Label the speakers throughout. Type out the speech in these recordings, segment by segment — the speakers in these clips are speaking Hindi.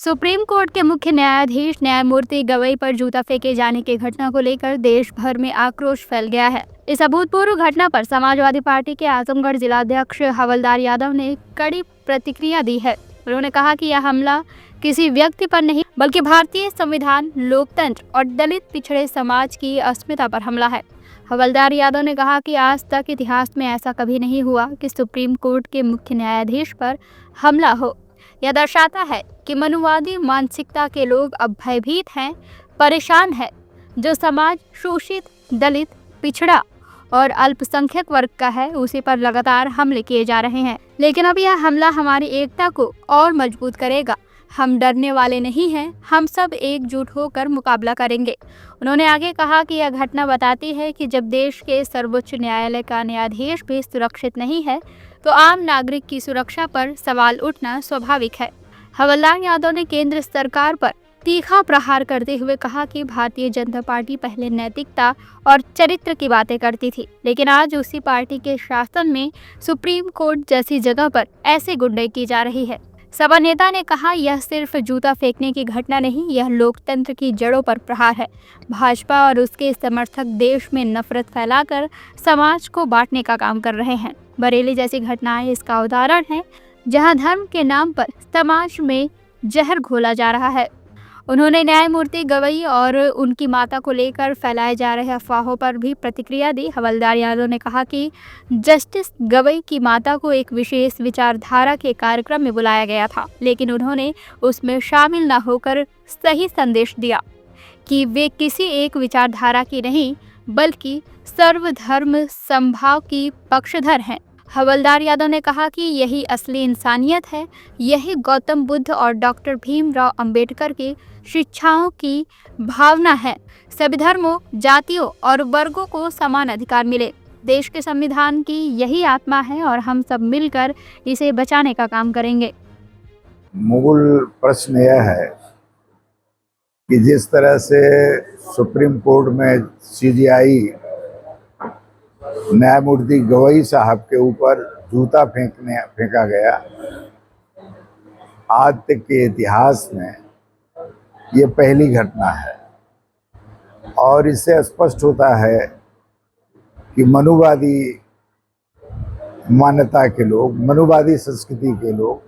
Speaker 1: सुप्रीम कोर्ट के मुख्य न्यायाधीश न्यायमूर्ति गवई पर जूता फेंके जाने की घटना को लेकर देश भर में आक्रोश फैल गया है। इस अभूतपूर्व घटना पर समाजवादी पार्टी के आजमगढ़ जिलाध्यक्ष हवलदार यादव ने कड़ी प्रतिक्रिया दी है। उन्होंने कहा कि यह हमला किसी व्यक्ति पर नहीं बल्कि भारतीय संविधान, लोकतंत्र और दलित पिछड़े समाज की अस्मिता पर हमला है। हवलदार यादव ने कहा कि आज तक इतिहास में ऐसा कभी नहीं हुआ कि सुप्रीम कोर्ट के मुख्य न्यायाधीश पर हमला हो। यह दर्शाता है कि मनुवादी मानसिकता के लोग अब भयभीत हैं, परेशान हैं। जो समाज शोषित, दलित, पिछड़ा और अल्पसंख्यक वर्ग का है, उसी पर लगातार हमले किए जा रहे हैं। लेकिन अब यह हमला हमारी एकता को और मजबूत करेगा। हम डरने वाले नहीं हैं, हम सब एकजुट होकर मुकाबला करेंगे। उन्होंने आगे कहा कि यह घटना बताती है कि जब देश के सर्वोच्च न्यायालय का न्यायाधीश भी सुरक्षित नहीं है, तो आम नागरिक की सुरक्षा पर सवाल उठना स्वाभाविक है। हवलदार यादव ने केंद्र सरकार पर तीखा प्रहार करते हुए कहा कि भारतीय जनता पार्टी पहले नैतिकता और चरित्र की बातें करती थी, लेकिन आज उसी पार्टी के शासन में सुप्रीम कोर्ट जैसी जगह पर ऐसे गुंडे की जा रही है। सपा नेता ने कहा, यह सिर्फ जूता फेंकने की घटना नहीं, यह लोकतंत्र की जड़ों पर प्रहार है। भाजपा और उसके समर्थक देश में नफरत फैलाकर समाज को बांटने का काम कर रहे हैं। बरेली जैसी घटनाएं इसका उदाहरण है, जहां धर्म के नाम पर समाज में जहर घोला जा रहा है। उन्होंने न्यायमूर्ति गवई और उनकी माता को लेकर फैलाए जा रहे अफवाहों पर भी प्रतिक्रिया दी। हवलदार यादव ने कहा कि जस्टिस गवई की माता को एक विशेष विचारधारा के कार्यक्रम में बुलाया गया था, लेकिन उन्होंने उसमें शामिल न होकर सही संदेश दिया कि वे किसी एक विचारधारा की नहीं बल्कि सर्वधर्म समभाव की पक्षधर हैं। हवलदार यादव ने कहा कि यही असली इंसानियत है, यही गौतम बुद्ध और डॉक्टर भीमराव अंबेडकर की शिक्षाओं की भावना है। सभी धर्मों, जातियों और वर्गों को समान अधिकार मिले। देश के संविधान की यही आत्मा है और हम सब मिलकर इसे बचाने का काम करेंगे।
Speaker 2: मूल प्रश्न यह है कि जिस तरह से सुप्रीम कोर्ट में सीजीआई न्यायमूर्ति गवई साहब के ऊपर जूता फेंका गया, आज तक के इतिहास में ये पहली घटना है। और इससे स्पष्ट होता है कि मनुवादी मान्यता के लोग, मनुवादी संस्कृति के लोग,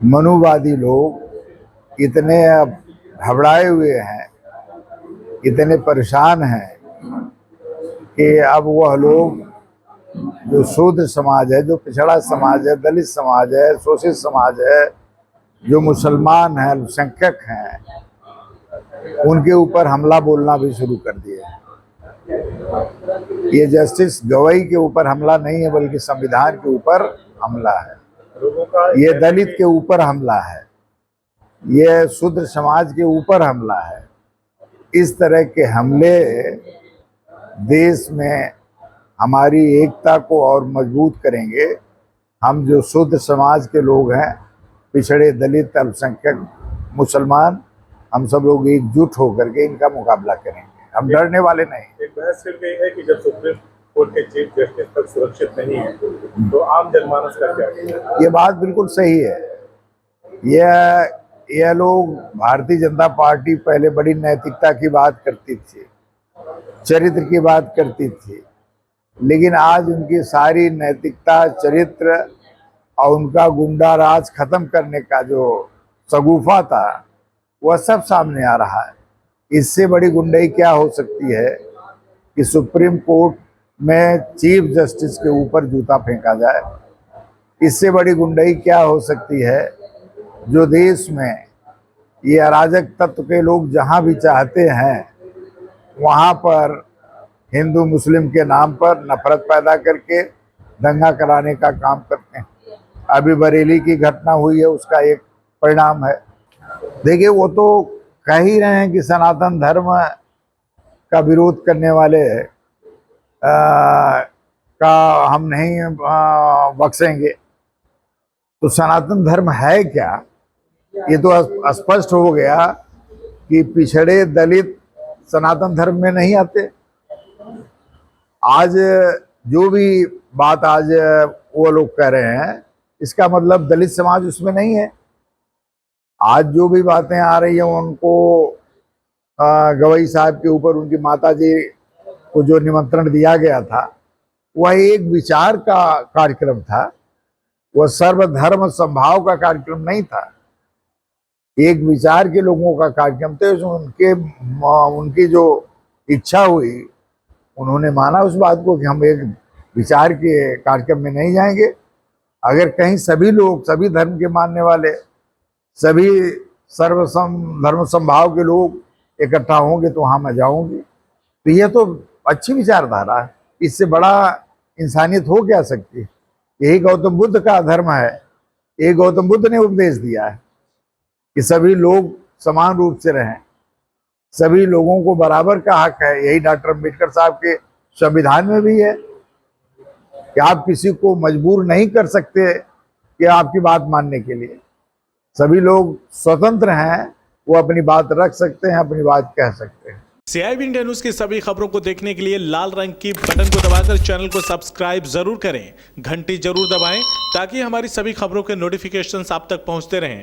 Speaker 2: मनुवादी लोग इतने अब घबराए हुए हैं, इतने परेशान हैं कि अब वह लोग जो शूद्र समाज है, जो पिछड़ा समाज है, दलित समाज है, शोषित समाज है, जो मुसलमान हैं, अल्पसंख्यक हैं, उनके ऊपर हमला बोलना भी शुरू कर दिए। ये जस्टिस गवई के ऊपर हमला नहीं है बल्कि संविधान के ऊपर हमला है। ये दलित के ऊपर हमला है, ये शूद्र समाज के ऊपर हमला है। इस तरह के हमले देश में हमारी एकता को और मजबूत करेंगे। हम जो शूद्र समाज के लोग हैं, पिछड़े, दलित, अल्पसंख्यक, मुसलमान, हम सब लोग एकजुट होकर के इनका मुकाबला करेंगे। हम डरने वाले नहीं।
Speaker 3: एक बहस चल गई है कि जब सुप्रीम कोर्ट के चीफ जस्टिस तक सुरक्षित नहीं है तो आम जनमानस का क्या है?
Speaker 2: ये बात बिल्कुल सही है। यह लोग, भारतीय जनता पार्टी पहले बड़ी नैतिकता की बात करती थी, चरित्र की बात करती थी, लेकिन आज उनकी सारी नैतिकता, चरित्र और उनका गुंडा राज खत्म करने का जो शगुफा था, वह सब सामने आ रहा है। इससे बड़ी गुंडाई क्या हो सकती है कि सुप्रीम कोर्ट में चीफ जस्टिस के ऊपर जूता फेंका जाए। इससे बड़ी गुंडाई क्या हो सकती है जो देश में ये अराजक तत्व के लोग जहां भी चाहते हैं वहां पर हिंदू मुस्लिम के नाम पर नफरत पैदा करके दंगा कराने का काम करते हैं। अभी बरेली की घटना हुई है, उसका एक परिणाम है। देखिए, वो तो कह ही रहे हैं कि सनातन धर्म का विरोध करने वाले का हम नहीं बख्शेंगे। तो सनातन धर्म है क्या? ये तो स्पष्ट हो गया कि पिछड़े, दलित सनातन धर्म में नहीं आते। आज जो भी बात आज वो लोग कह रहे हैं, इसका मतलब दलित समाज उसमें नहीं है। आज जो भी बातें आ रही हैं उनको गवई साहब के ऊपर उनकी माता जी को जो निमंत्रण दिया गया था वह एक विचार का कार्यक्रम था, वह सर्वधर्म संभाव का कार्यक्रम नहीं था, एक विचार के लोगों का कार्यक्रम था। उनकी जो इच्छा हुई उन्होंने माना उस बात को कि हम एक विचार के कार्यक्रम में नहीं जाएंगे। अगर कहीं सभी लोग, सभी धर्म के मानने वाले, सभी धर्म संभाव के लोग इकट्ठा होंगे तो वहां मैं जाऊंगी। तो यह तो अच्छी विचारधारा है, इससे बड़ा इंसानियत हो क्या सकती है। यही गौतम बुद्ध का धर्म है, यही गौतम बुद्ध ने उपदेश दिया है कि सभी लोग समान रूप से रहें, सभी लोगों को बराबर का हक है। यही डॉक्टर अम्बेडकर साहब के संविधान में भी है कि आप किसी को मजबूर नहीं कर सकते कि आपकी बात मानने के लिए। सभी लोग स्वतंत्र हैं, वो अपनी बात रख सकते हैं, अपनी बात कह सकते हैं।
Speaker 4: CIB इंडिया न्यूज की सभी खबरों को देखने के लिए लाल रंग की बटन को दबाकर चैनल को सब्सक्राइब जरूर करें, घंटी जरूर दबाएं ताकि हमारी सभी खबरों के नोटिफिकेशंस आप तक पहुंचते रहें।